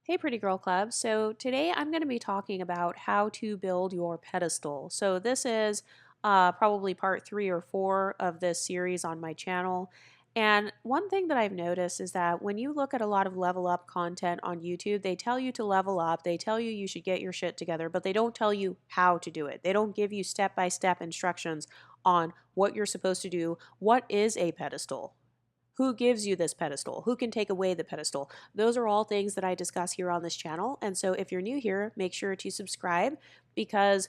Hey, Pretty Girl Club. So, today I'm going to be talking about how to build your pedestal. So, this is probably part 3 or 4 of this series on my channel. And one thing that I've noticed is that when you look at a lot of level up content on YouTube, they tell you to level up, they tell you should get your shit together, but they don't tell you how to do it. They don't give you step by step instructions on what you're supposed to do. What is a pedestal? Who gives you this pedestal? Who can take away the pedestal? Those are all things that I discuss here on this channel. And so if you're new here, make sure to subscribe because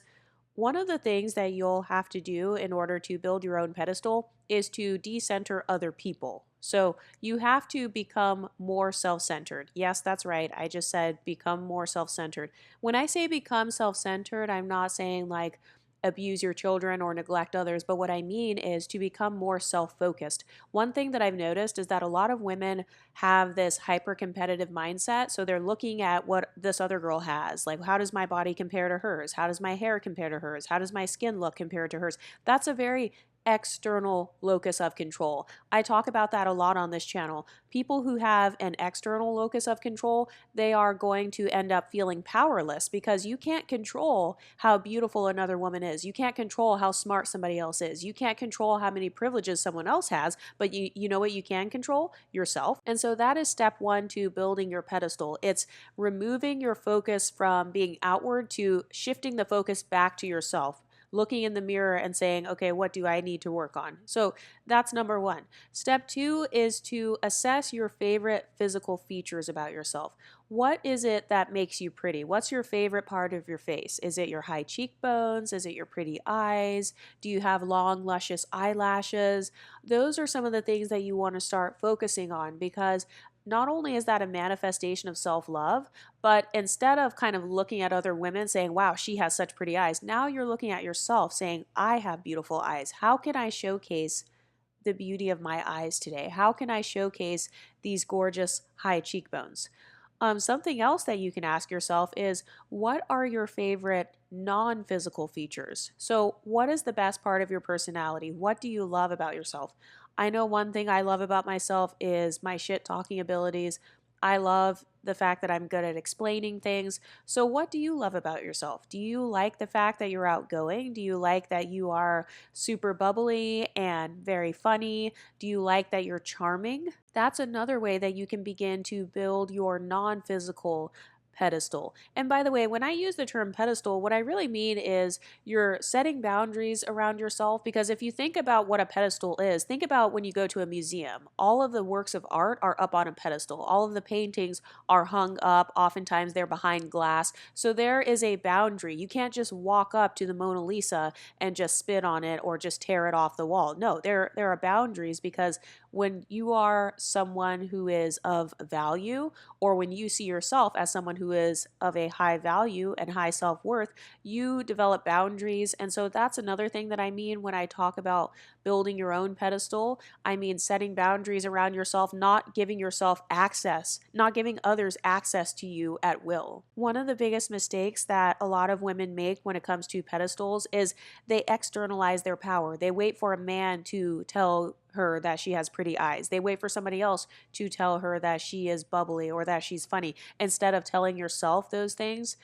one of the things that you'll have to do in order to build your own pedestal is to decenter other people. So you have to become more self centered. Yes, that's right. I just said become more self centered. When I say become self centered, I'm not saying like abuse your children or neglect others, but what I mean is to become more self focused. One thing that I've noticed is that a lot of women have this hyper competitive mindset. So they're looking at what this other girl has. Like, how does my body compare to hers? How does my hair compare to hers? How does my skin look compared to hers? That's a very external locus of control. I talk about that a lot on this channel. People who have an external locus of control, they are going to end up feeling powerless because you can't control how beautiful another woman is. You can't control how smart somebody else is. You can't control how many privileges someone else has, but you know what you can control? Yourself. And so that is step 1 to building your pedestal. It's removing your focus from being outward to shifting the focus back to yourself, looking in the mirror and saying, okay, what do I need to work on? So that's number 1. Step 2 is to assess your favorite physical features about yourself. What is it that makes you pretty? What's your favorite part of your face? Is it your high cheekbones? Is it your pretty eyes? Do you have long, luscious eyelashes? Those are some of the things that you want to start focusing on because not only is that a manifestation of self love, but instead of kind of looking at other women saying, wow, she has such pretty eyes, now you're looking at yourself saying, I have beautiful eyes. How can I showcase the beauty of my eyes today? How can I showcase these gorgeous high cheekbones? Something else that you can ask yourself is, what are your favorite non physical features? So, what is the best part of your personality? What do you love about yourself? I know one thing I love about myself is my shit talking abilities. I love the fact that I'm good at explaining things. So, what do you love about yourself? Do you like the fact that you're outgoing? Do you like that you are super bubbly and very funny? Do you like that you're charming? That's another way that you can begin to build your non physical pedestal. And by the way, when I use the term pedestal, what I really mean is you're setting boundaries around yourself. Because if you think about what a pedestal is, think about when you go to a museum. All of the works of art are up on a pedestal, all of the paintings are hung up. Oftentimes they're behind glass. So there is a boundary. You can't just walk up to the Mona Lisa and just spit on it or just tear it off the wall. No, there are boundaries because when you are someone who is of value, or when you see yourself as someone who is of a high value and high self-worth, you develop boundaries. And so that's another thing that I mean when I talk about building your own pedestal. I mean setting boundaries around yourself, not giving yourself access, not giving others access to you at will. One of the biggest mistakes that a lot of women make when it comes to pedestals is they externalize their power. They wait for a man to tell her that she has pretty eyes. They wait for somebody else to tell her that she is bubbly or that she's funny instead of telling yourself those things.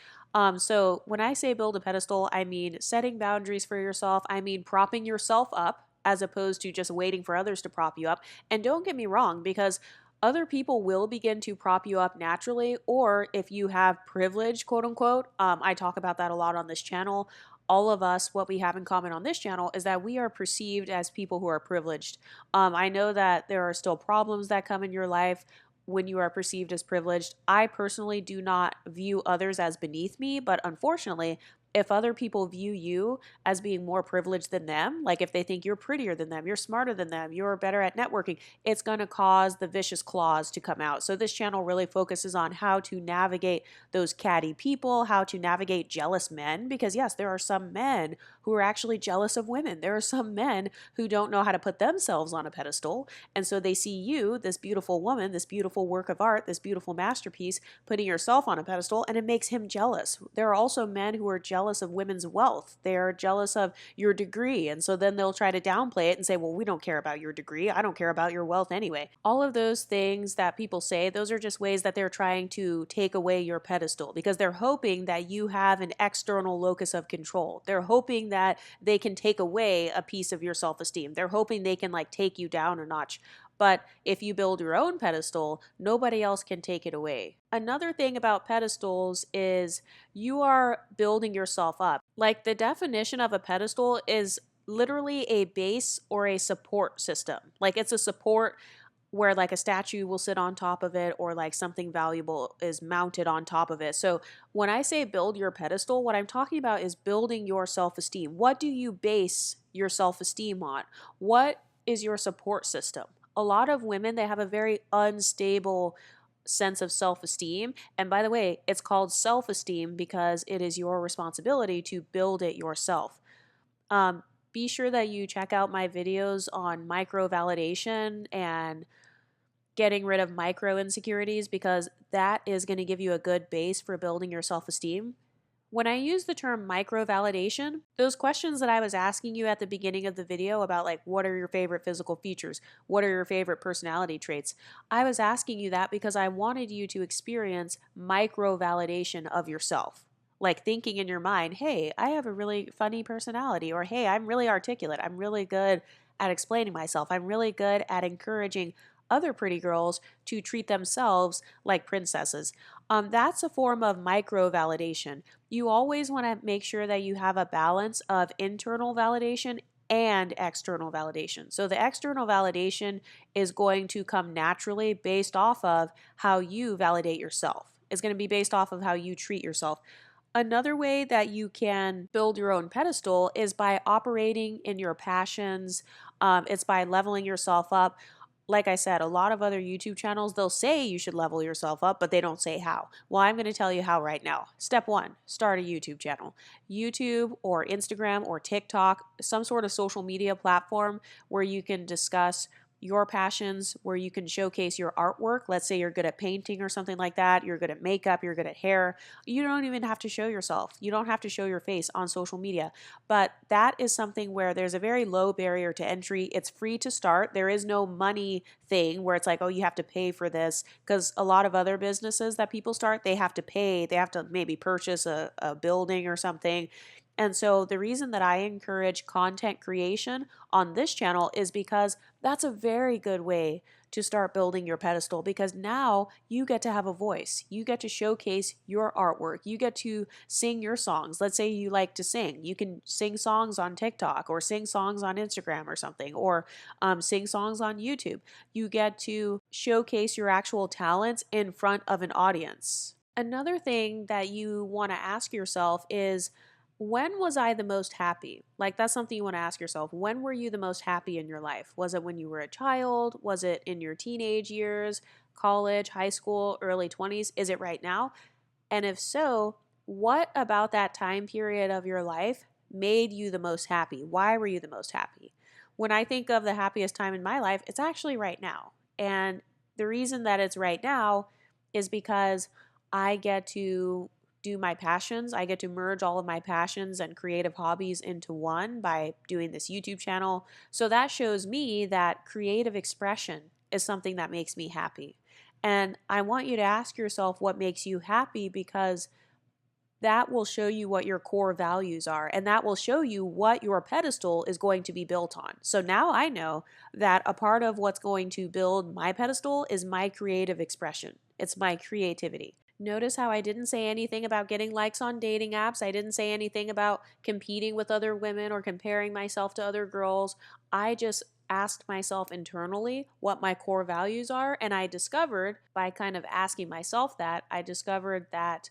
So when I say build a pedestal, I mean setting boundaries for yourself. I mean propping yourself up as opposed to just waiting for others to prop you up. And don't get me wrong, because other people will begin to prop you up naturally, or if you have privilege, quote unquote. I talk about that a lot on this channel. All of us, what we have in common on this channel is that we are perceived as people who are privileged. I know that there are still problems that come in your life when you are perceived as privileged. I personally do not view others as beneath me, but unfortunately, if other people view you as being more privileged than them, like if they think you're prettier than them, you're smarter than them, you're better at networking, it's going to cause the vicious claws to come out. So this channel really focuses on how to navigate those catty people, how to navigate jealous men, because yes, there are some men who are actually jealous of women. There are some men who don't know how to put themselves on a pedestal. And so they see you, this beautiful woman, this beautiful work of art, this beautiful masterpiece, putting yourself on a pedestal, and it makes him jealous. There are also men who are jealous jealous of women's wealth. They're jealous of your degree. And so then they'll try to downplay it and say, well, we don't care about your degree. I don't care about your wealth anyway. All of those things that people say, those are just ways that they're trying to take away your pedestal because they're hoping that you have an external locus of control. They're hoping that they can take away a piece of your self-esteem. They're hoping they can like take you down a notch. But if you build your own pedestal, nobody else can take it away. Another thing about pedestals is you are building yourself up. Like the definition of a pedestal is literally a base or a support system. Like it's a support where like a statue will sit on top of it or like something valuable is mounted on top of it. So when I say build your pedestal, what I'm talking about is building your self-esteem. What do you base your self-esteem on? What is your support system? A lot of women, they have a very unstable sense of self-esteem. And by the way, it's called self-esteem because it is your responsibility to build it yourself. Be sure that you check out my videos on micro validation and getting rid of micro insecurities because that is going to give you a good base for building your self-esteem. When I use the term micro validation, those questions that I was asking you at the beginning of the video about like what are your favorite physical features, what are your favorite personality traits, I was asking you that because I wanted you to experience micro validation of yourself. Like thinking in your mind, hey, I have a really funny personality, or hey, I'm really articulate. I'm really good at explaining myself. I'm really good at encouraging other pretty girls to treat themselves like princesses. That's a form of micro validation. You always want to make sure that you have a balance of internal validation and external validation. So the external validation is going to come naturally based off of how you validate yourself. It's going to be based off of how you treat yourself. Another way that you can build your own pedestal is by operating in your passions. It's by leveling yourself up. Like I said, a lot of other YouTube channels, they'll say you should level yourself up, but they don't say how. Well, I'm going to tell you how right now. Step one, start a YouTube channel. YouTube or Instagram or TikTok, some sort of social media platform where you can discuss your passions, where you can showcase your artwork. Let's say you're good at painting or something like that. You're good at makeup. You're good at hair. You don't even have to show yourself. You don't have to show your face on social media. But that is something where there's a very low barrier to entry. It's free to start. There is no money thing where it's like, oh, you have to pay for this. Because a lot of other businesses that people start, they have to pay. They have to maybe purchase a building or something. And so the reason that I encourage content creation on this channel is because that's a very good way to start building your pedestal because now you get to have a voice. You get to showcase your artwork. You get to sing your songs. Let's say you like to sing. You can sing songs on TikTok or sing songs on Instagram or something, or sing songs on YouTube. You get to showcase your actual talents in front of an audience. Another thing that you want to ask yourself is, when was I the most happy? Like that's something you want to ask yourself. When were you the most happy in your life? Was it when you were a child? Was it in your teenage years, college, high school, early 20s? Is it right now? And if so, what about that time period of your life made you the most happy? Why were you the most happy? When I think of the happiest time in my life, it's actually right now. And the reason that it's right now is because I get to do my passions. I get to merge all of my passions and creative hobbies into one by doing this YouTube channel. So that shows me that creative expression is something that makes me happy. And I want you to ask yourself what makes you happy because that will show you what your core values are and that will show you what your pedestal is going to be built on. So now I know that a part of what's going to build my pedestal is my creative expression. It's my creativity. Notice how I didn't say anything about getting likes on dating apps. I didn't say anything about competing with other women or comparing myself to other girls. I just asked myself internally what my core values are. And I discovered, by kind of asking myself that, I discovered that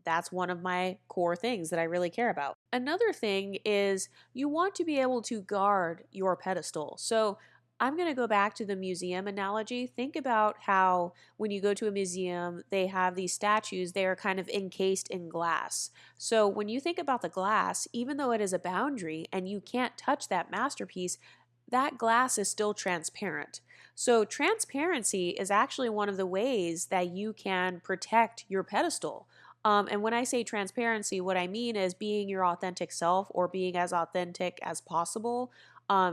that's one of my core things that I really care about. Another thing is you want to be able to guard your pedestal. So I'm going to go back to the museum analogy. Think about how when you go to a museum, they have these statues, they are kind of encased in glass. So when you think about the glass, even though it is a boundary and you can't touch that masterpiece, that glass is still transparent. So transparency is actually one of the ways that you can protect your pedestal. And when I say transparency, what I mean is being your authentic self or being as authentic as possible.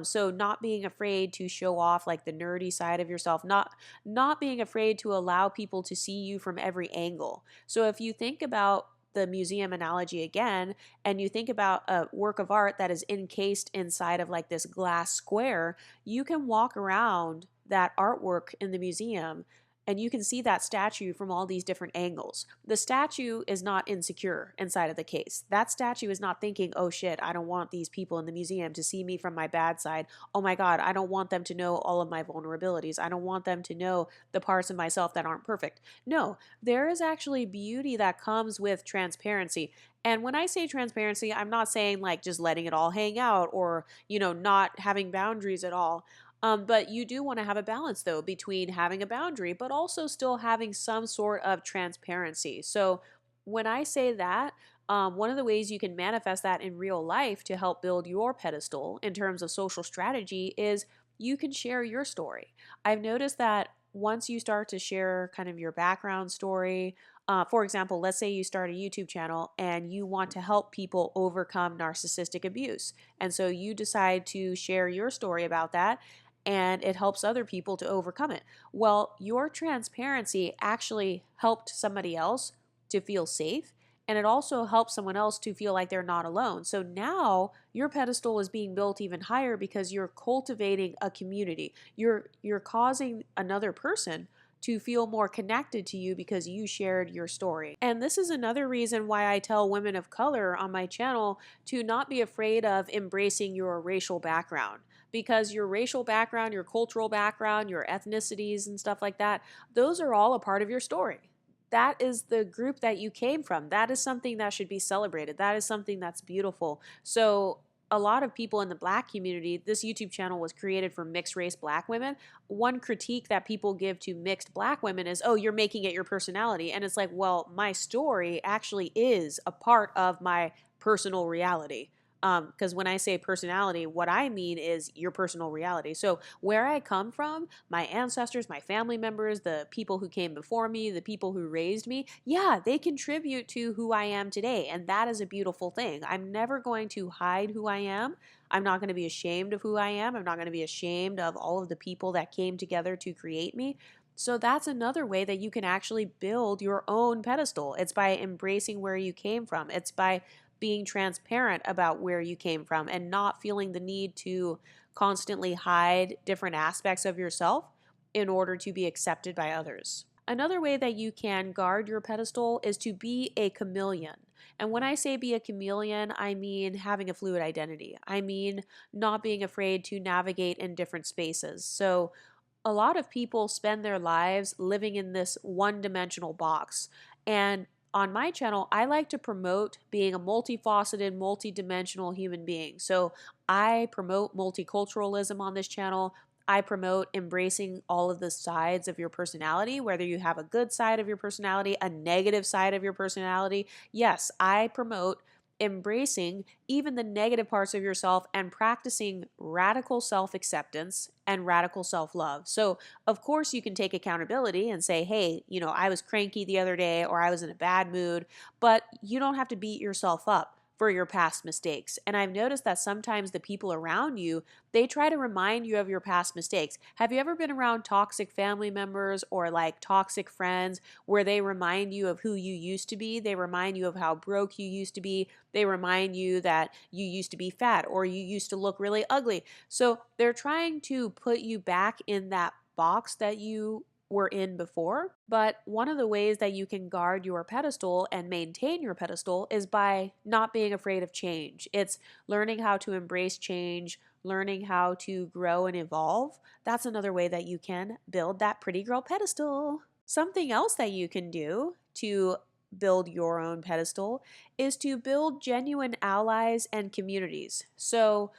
So not being afraid to show off like the nerdy side of yourself, not being afraid to allow people to see you from every angle. So if you think about the museum analogy again, and you think about a work of art that is encased inside of like this glass square, you can walk around that artwork in the museum and you can see that statue from all these different angles. The statue is not insecure inside of the case. That statue is not thinking, oh shit, I don't want these people in the museum to see me from my bad side. Oh my God, I don't want them to know all of my vulnerabilities. I don't want them to know the parts of myself that aren't perfect. No, there is actually beauty that comes with transparency. And when I say transparency, I'm not saying like just letting it all hang out or, not having boundaries at all. But you do want to have a balance, though, between having a boundary, but also still having some sort of transparency. So, when I say that, one of the ways you can manifest that in real life to help build your pedestal in terms of social strategy is you can share your story. I've noticed that once you start to share kind of your background story, for example, let's say you start a YouTube channel and you want to help people overcome narcissistic abuse. And so you decide to share your story about that and it helps other people to overcome it. Well, your transparency actually helped somebody else to feel safe, and it also helps someone else to feel like they're not alone. So now your pedestal is being built even higher because you're cultivating a community. You're causing another person to feel more connected to you because you shared your story. And this is another reason why I tell women of color on my channel to not be afraid of embracing your racial background, because your racial background, your cultural background, your ethnicities and stuff like that, those are all a part of your story. That is the group that you came from. That is something that should be celebrated. That is something that's beautiful. So a lot of people in the Black community, this YouTube channel was created for mixed race Black women. One critique that people give to mixed Black women is, oh, you're making it your personality. And it's like, well, my story actually is a part of my personal reality. Because when I say personality, what I mean is your personal reality. So where I come from, my ancestors, my family members, the people who came before me, the people who raised me, yeah, they contribute to who I am today. And that is a beautiful thing. I'm never going to hide who I am. I'm not going to be ashamed of who I am. I'm not going to be ashamed of all of the people that came together to create me. So that's another way that you can actually build your own pedestal. It's by embracing where you came from. It's by being transparent about where you came from and not feeling the need to constantly hide different aspects of yourself in order to be accepted by others. Another way that you can guard your pedestal is to be a chameleon. And when I say be a chameleon, I mean having a fluid identity. I mean not being afraid to navigate in different spaces. So a lot of people spend their lives living in this one-dimensional box. And on my channel, I like to promote being a multifaceted, multidimensional human being. So I promote multiculturalism on this channel. I promote embracing all of the sides of your personality, whether you have a good side of your personality, a negative side of your personality. Yes, I promote embracing even the negative parts of yourself and practicing radical self acceptance and radical self love. So, of course, you can take accountability and say, hey, I was cranky the other day or I was in a bad mood, but you don't have to beat yourself up for your past mistakes. And I've noticed that sometimes the people around you, they try to remind you of your past mistakes. Have you ever been around toxic family members or like toxic friends where they remind you of who you used to be? They remind you of how broke you used to be. They remind you that you used to be fat or you used to look really ugly. So they're trying to put you back in that box that you were in before. But one of the ways that you can guard your pedestal and maintain your pedestal is by not being afraid of change. It's learning how to embrace change, learning how to grow and evolve. That's another way that you can build that pretty girl pedestal. Something else that you can do to build your own pedestal is to build genuine allies and communities. So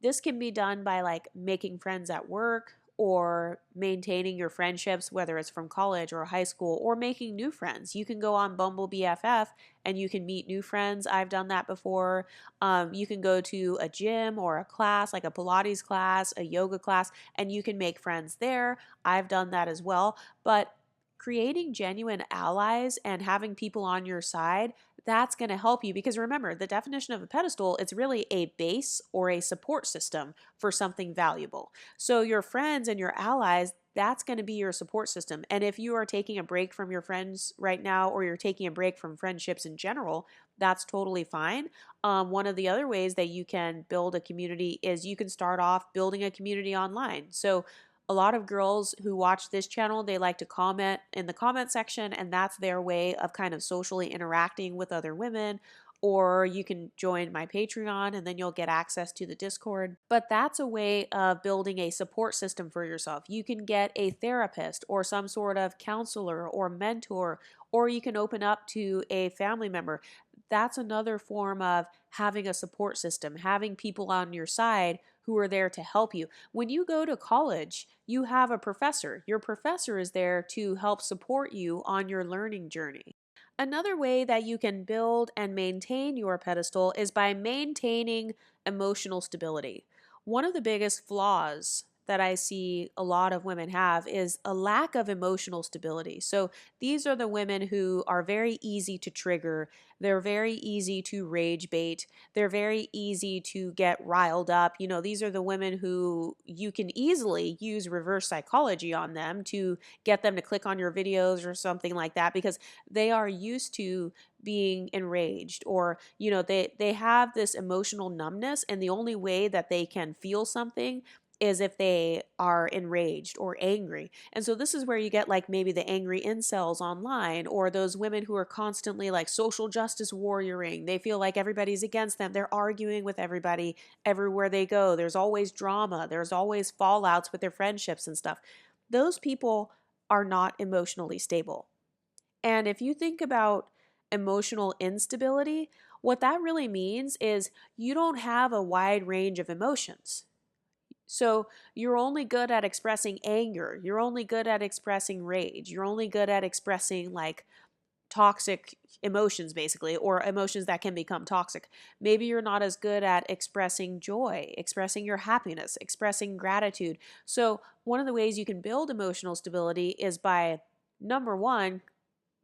this can be done by like making friends at work or maintaining your friendships, whether it's from college or high school, or making new friends. You can go on Bumble BFF and you can meet new friends. I've done that before. You can go to a gym or a class, like a Pilates class, a yoga class, and you can make friends there. I've done that as well. But creating genuine allies and having people on your side, that's going to help you, because remember, the definition of a pedestal, it's really a base or a support system for something valuable. So your friends and your allies, that's going to be your support system. And if you are taking a break from your friends right now, or you're taking a break from friendships in general, that's totally fine. One of the other ways that you can build a community is you can start off building a community online. So a lot of girls who watch this channel, they like to comment in the comment section, and that's their way of kind of socially interacting with other women. Or you can join my Patreon and then you'll get access to the Discord. But that's a way of building a support system for yourself. You can get a therapist or some sort of counselor or mentor, or you can open up to a family member. That's another form of having a support system, having people on your side who are there to help you. When you go to college, you have a professor. Your professor is there to help support you on your learning journey. Another way that you can build and maintain your pedestal is by maintaining emotional stability. One of the biggest flaws that I see a lot of women have is a lack of emotional stability. So these are the women who are very easy to trigger. They're very easy to rage bait. They're very easy to get riled up. These are the women who you can easily use reverse psychology on them to get them to click on your videos or something like that, because they are used to being enraged, or they have this emotional numbness, and the only way that they can feel something is if they are enraged or angry. And so this is where you get like maybe the angry incels online, or those women who are constantly like social justice warrioring. They feel like everybody's against them. They're arguing with everybody everywhere they go. There's always drama. There's always fallouts with their friendships and stuff. Those people are not emotionally stable. And if you think about emotional instability, what that really means is you don't have a wide range of emotions. So you're only good at expressing anger. You're only good at expressing rage. You're only good at expressing like toxic emotions, basically, or emotions that can become toxic. Maybe you're not as good at expressing joy, expressing your happiness, expressing gratitude. So one of the ways you can build emotional stability is by, number one,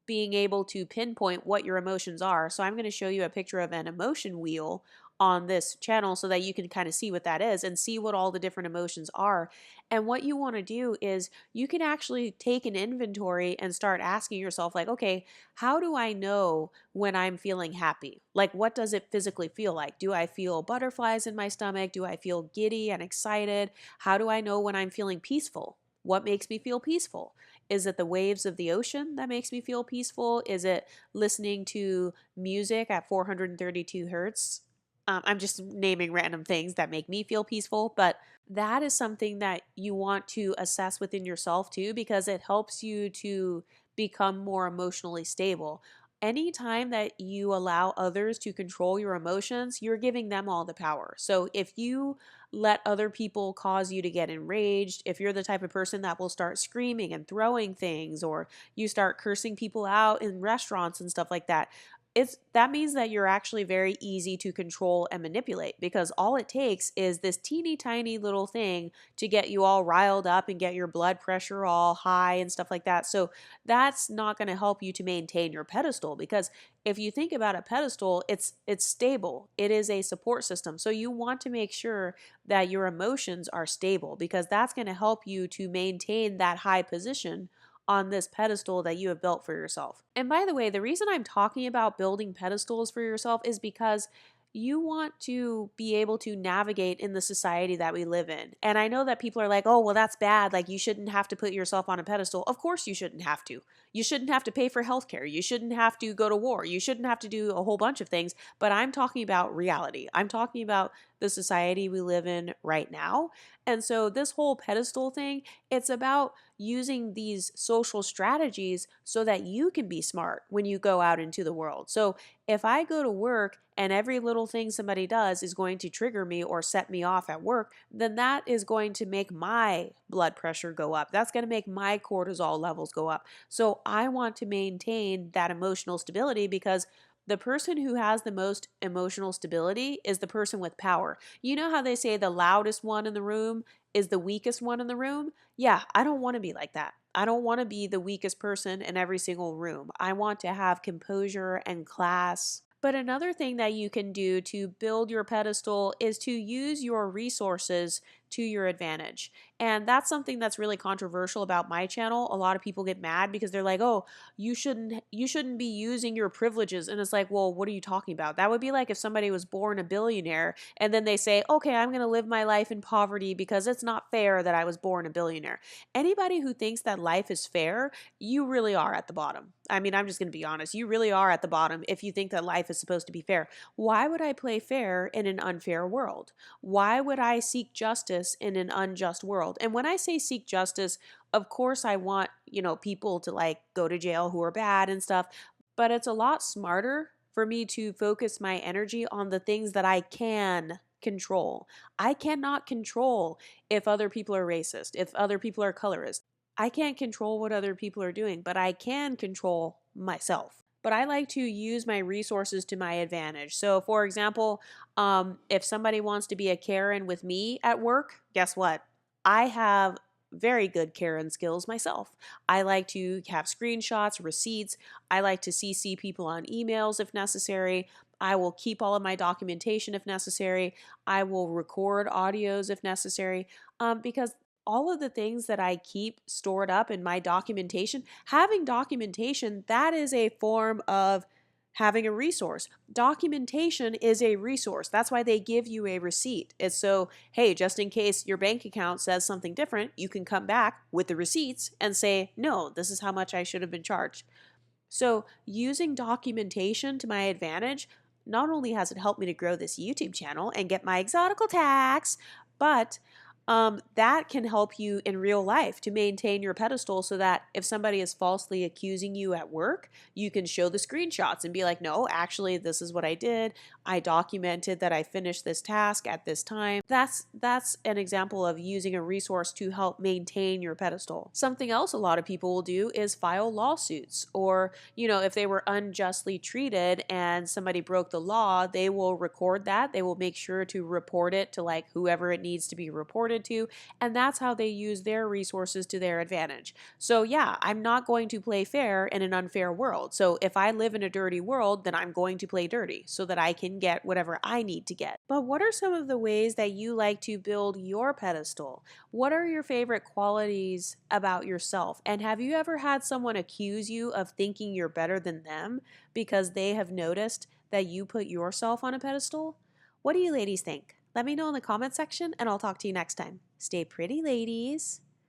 being able to pinpoint what your emotions are. So I'm going to show you a picture of an emotion wheel on this channel so that you can kind of see what that is and see what all the different emotions are. And what you want to do is you can actually take an inventory and start asking yourself like, okay, how do I know when I'm feeling happy? Like, what does it physically feel like? Do I feel butterflies in my stomach? Do I feel giddy and excited? How do I know when I'm feeling peaceful? What makes me feel peaceful? Is it the waves of the ocean that makes me feel peaceful? Is it listening to music at 432 hertz? I'm just naming random things that make me feel peaceful, but that is something that you want to assess within yourself too, because it helps you to become more emotionally stable. Anytime that you allow others to control your emotions, you're giving them all the power. So if you let other people cause you to get enraged, if you're the type of person that will start screaming and throwing things, or you start cursing people out in restaurants and stuff like that, that means that you're actually very easy to control and manipulate, because all it takes is this teeny tiny little thing to get you all riled up and get your blood pressure all high and stuff like that. So that's not going to help you to maintain your pedestal, because if you think about a pedestal, it's stable. It is a support system. So you want to make sure that your emotions are stable, because that's going to help you to maintain that high position on this pedestal that you have built for yourself. And by the way, the reason I'm talking about building pedestals for yourself is because you want to be able to navigate in the society that we live in. And I know that people are like, oh, well, that's bad. Like, you shouldn't have to put yourself on a pedestal. Of course, you shouldn't have to. You shouldn't have to pay for healthcare. You shouldn't have to go to war. You shouldn't have to do a whole bunch of things. But I'm talking about reality. I'm talking about the society we live in right now. And so, this whole pedestal thing, it's about using these social strategies so that you can be smart when you go out into the world. So, if I go to work and every little thing somebody does is going to trigger me or set me off at work, then that is going to make my blood pressure go up. That's going to make my cortisol levels go up. So I want to maintain that emotional stability, because the person who has the most emotional stability is the person with power. You know how they say the loudest one in the room is the weakest one in the room? Yeah, I don't want to be like that. I don't want to be the weakest person in every single room. I want to have composure and class. But another thing that you can do to build your pedestal is to use your resources to your advantage. And that's something that's really controversial about my channel. A lot of people get mad because they're like, "Oh, you shouldn't be using your privileges." And it's like, "Well, what are you talking about?" That would be like if somebody was born a billionaire and then they say, "Okay, I'm going to live my life in poverty because it's not fair that I was born a billionaire." Anybody who thinks that life is fair, you really are at the bottom. I mean, I'm just going to be honest. You really are at the bottom if you think that life is supposed to be fair. Why would I play fair in an unfair world? Why would I seek justice in an unjust world? And when I say seek justice, of course I want, people to like go to jail who are bad and stuff, but it's a lot smarter for me to focus my energy on the things that I can control. I cannot control if other people are racist, if other people are colorist. I can't control what other people are doing, but I can control myself. But I like to use my resources to my advantage. So, for example, if somebody wants to be a Karen with me at work, guess what? I have very good Karen skills myself. I like to have screenshots, receipts. I like to CC people on emails if necessary. I will keep all of my documentation if necessary. I will record audios if necessary, because all of the things that I keep stored up in my documentation, having documentation, that is a form of having a resource. Documentation is a resource. That's why they give you a receipt. It's so, hey, just in case your bank account says something different, you can come back with the receipts and say, no, this is how much I should have been charged. So, using documentation to my advantage, not only has it helped me to grow this YouTube channel and get my exotical tax, but that can help you in real life to maintain your pedestal so that if somebody is falsely accusing you at work, you can show the screenshots and be like, no, actually, this is what I did. I documented that I finished this task at this time. That's an example of using a resource to help maintain your pedestal. Something else a lot of people will do is file lawsuits, or, if they were unjustly treated and somebody broke the law, they will record that. They will make sure to report it to like whoever it needs to be reported to, and that's how they use their resources to their advantage. So yeah, I'm not going to play fair in an unfair world. So if I live in a dirty world, then I'm going to play dirty so that I can get whatever I need to get. But what are some of the ways that you like to build your pedestal? What are your favorite qualities about yourself? And have you ever had someone accuse you of thinking you're better than them because they have noticed that you put yourself on a pedestal? What do you ladies think? Let me know in the comment section and I'll talk to you next time. Stay pretty, ladies.